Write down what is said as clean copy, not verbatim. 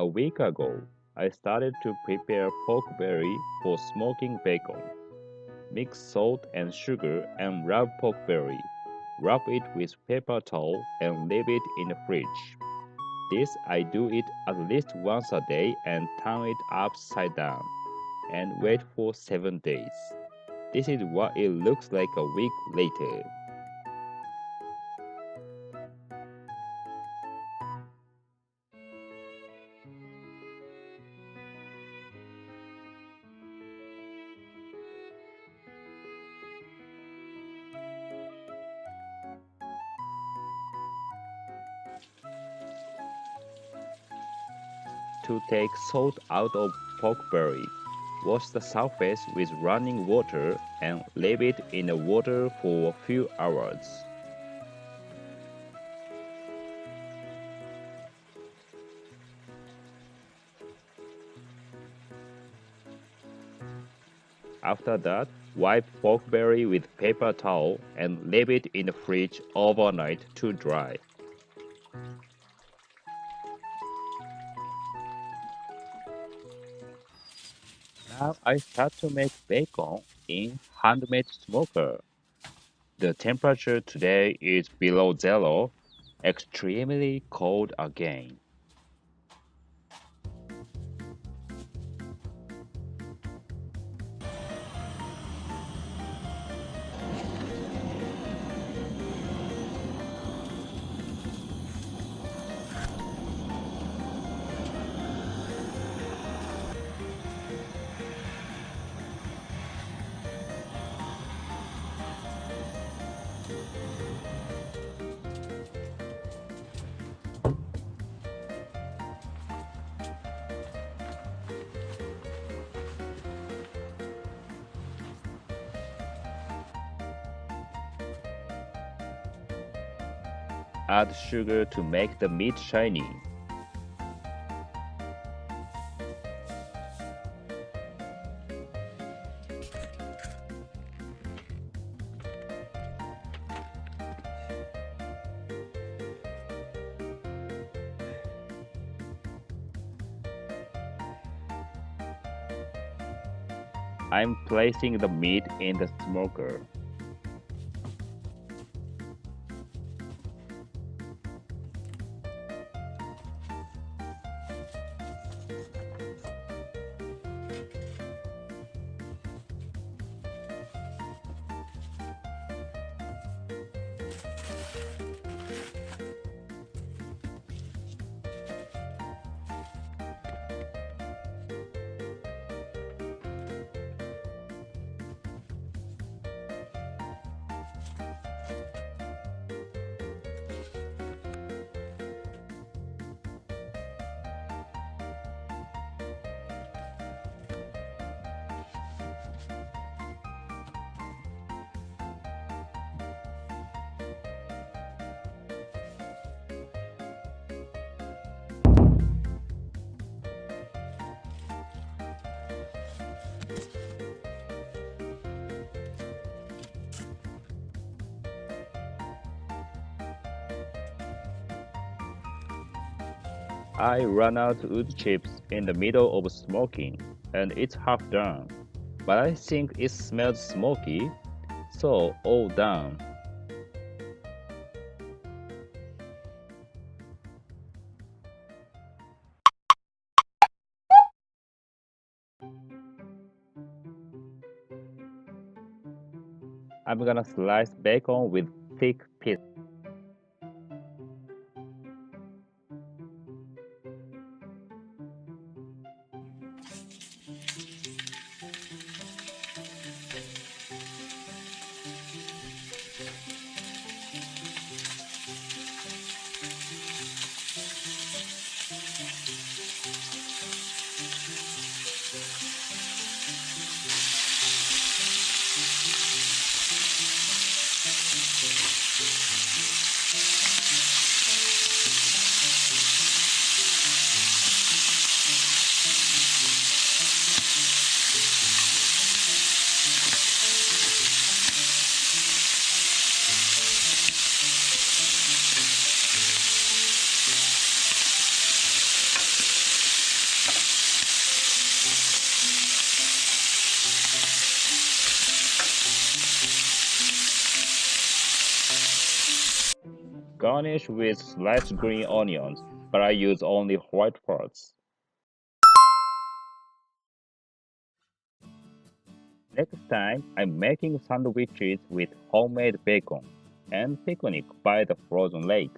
A week ago, I started to prepare pork belly for smoking bacon. Mix salt and sugar and rub pork belly. Wrap it with paper towel and leave it in the fridge. This I do it at least once a day and turn it upside down and wait for 7 days. This is what it looks like a week later. To take salt out of pork belly, wash the surface with running water and leave it in the water for a few hours. After that, wipe pork belly with paper towel and leave it in the fridge overnight to dry. Now I start to make bacon in handmade smoker. The temperature today is below zero, extremely cold again. Add sugar to make the meat shiny. I'm placing the meat in the smoker. I run out wood chips in the middle of smoking, and it's half done. But I think it smells smoky, so all done. I'm gonna slice bacon with thick pieces. garnish with sliced green onions, but I use only white parts. Next time, I'm making sandwiches with homemade bacon and picnic by the frozen lake.